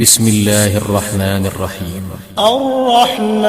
بسم الله الرحمن الرحيم. الرحمن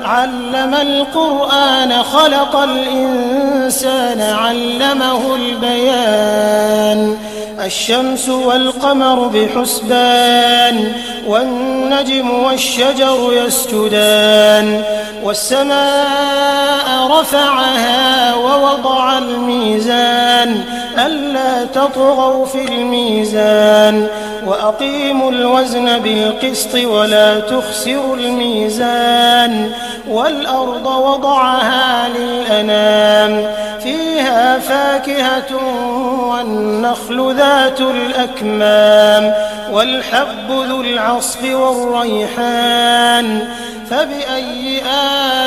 علم القرآن خلق الإنسان علمه البيان. الشمس والقمر بحسبان والنجم والشجر يسجدان والسماء رفعها ووضع الميزان ألا تطغوا في الميزان وأقيموا الوزن بالقسط ولا تخسروا الميزان والأرض وضعها للأنام فيها فاكهة والنخل ذات الأكمام والحب ذو العصف والريحان فبأي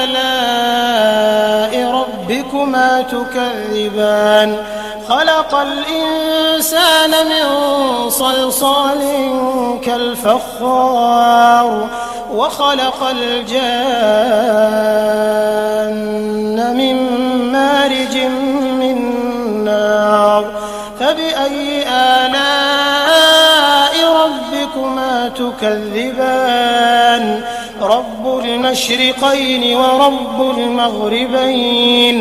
آلاء ربكما تكذبان. خلق الإنسان من صلصال كالفخار وخلق الجان من مارج من نار فبأي آلاء ربكما تكذبان. رب المشرقين ورب المغربين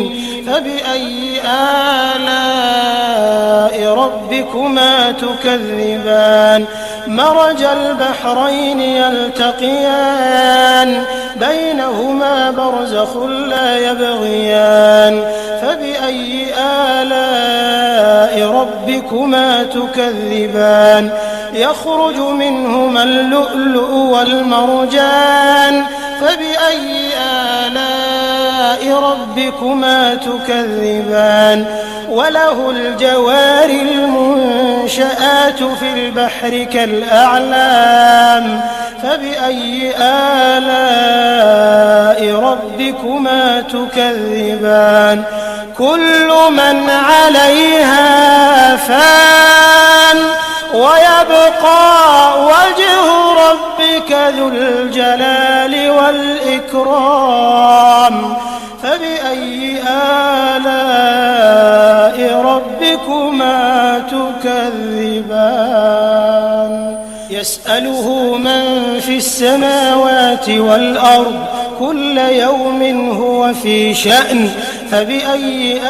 فبأي آلاء ربكما تكذبان. مرج البحرين يلتقيان بينهما برزخ لا يبغيان فبأي آلاء ربكما تكذبان. يخرج منهما اللؤلؤ والمرجان فبأي آلاء ربكما تكذبان. وله الجوار المنشآت في البحر كالأعلام فبأي آلاء ربكما تكذبان. كل من عليها فان ويبقى وجه ربك ذو الجلال والإكرام فبأي آلاء ربكما تكذبان. يسأله من في السماوات والأرض كل يوم هو في شأن فبأي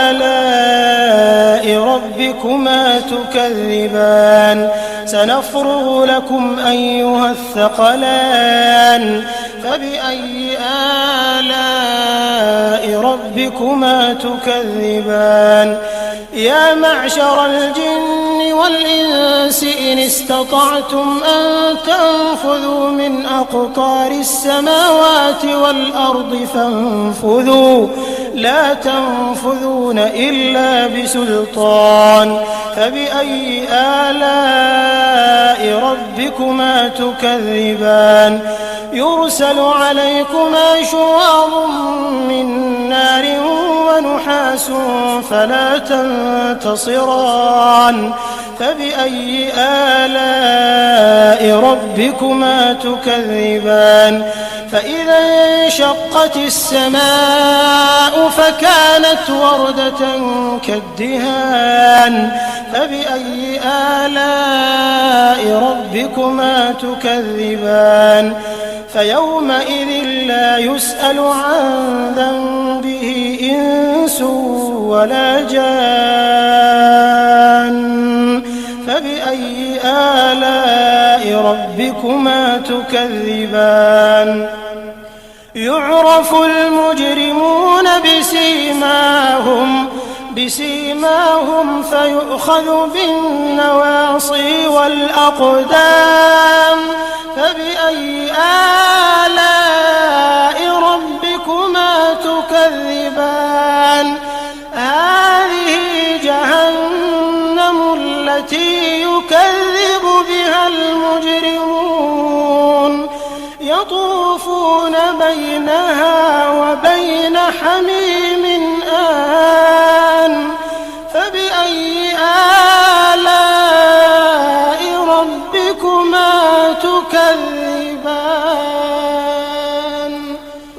آلاء ربكما تكذبان. سنفرغ لكم أيها الثقلان فبأي آلاء ربكما تكذبان. يا معشر الجن والإنس إن استطعتم أن تنفذوا من أقطار السماوات والأرض فانفذوا لا تنفذون إلا بسلطان فبأي آلاء ربكما تكذبان. يرسل عليكما شواظ من نار ونحاس فلا تنتصران فبأي آلاء ربكما تكذبان. فإذا انشقت السماء فكانت وردة كالدهان فبأي آلاء ربكما تكذبان. فيومئذ لا يسأل عن ذنبه إنس ولا جان فبأي آلاء ربكما تكذبان. يعرف المجرمون بسيماهم فيؤخذ بالنواصي والأقدام فبأي آلاء ربكما تكذبان. هذه جهنم التي يكذب بها المجرمون يطوفون بينها وبين حميم آن فبأي آلاء ربكما تكذبان.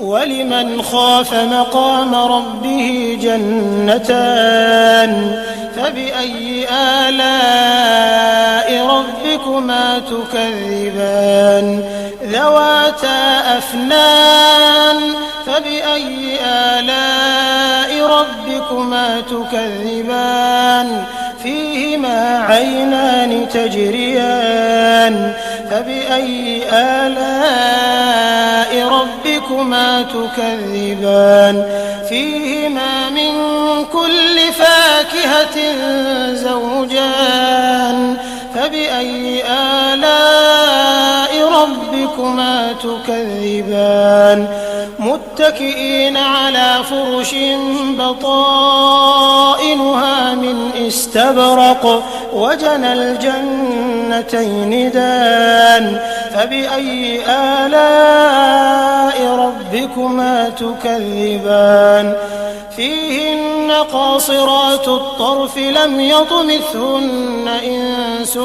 ولمن خاف مقام ربه جنتان فبأي آلاء ربكما ربكما تكذبان ذواتا أفنان فبأي آلاء ربكما تكذبان فيهما عينان تجريان فبأي آلاء ربكما تكذبان فيهما من كل فاكهة زوجان فبأي آلاء ربكما تكذبان متكئين على فرش بطائنها من استبرق وجنى الجنتين دان فبأي آلاء ربكما تكذبان فيهن قاصرات الطرف لم يطمثهن إنس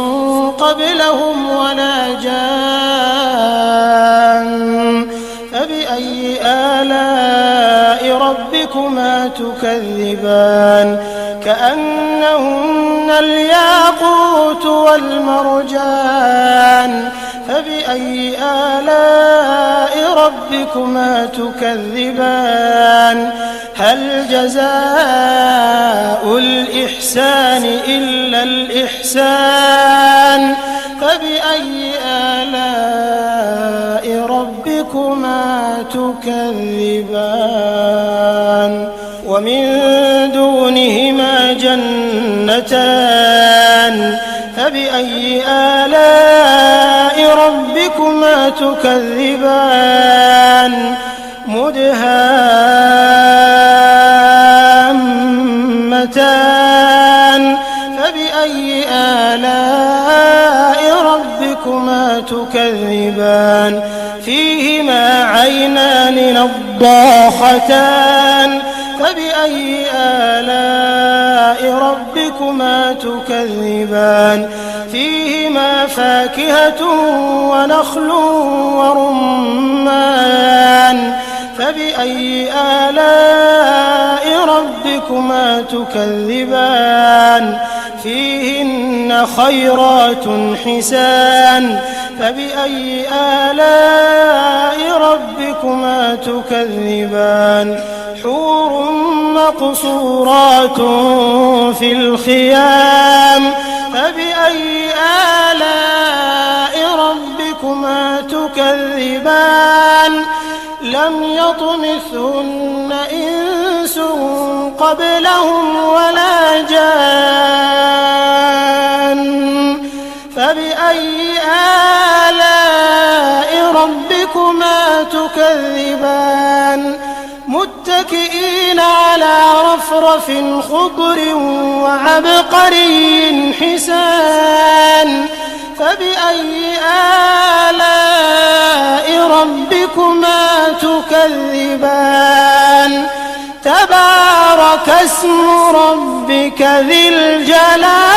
قبلهم ولا جان فبأي آلاء ربكما تكذبان كأنهن الياقوت والمرجان فبأي آلاء ربكما تكذبان هل جزاء الإحسان إلا الإحسان فبأي آلاء ربكما تكذبان ومن دونهما جنتان فبأي آلاء ربكما تكذبان مدهامتان فبأي آلاء ربكما تكذبان فيهما عينان نضاختان فبأي آلاء ربكما تكذبان فيهما فاكهة ونخل ورمان فبأي آلاء ربكما تكذبان فيهن خيرات حسان فبأي آلاء ربكما تكذبان حور مقصورات في الخيام فبأي آلاء ربكما تكذبان لم يطمثهن إنس قبلهم ولا جان فبأي آلاء ربكما تكذبان متكئين على رفرف خضر وعبقري حسان فبأي آلاء ربكما تكذبان تبارك اسم ربك ذي الجلال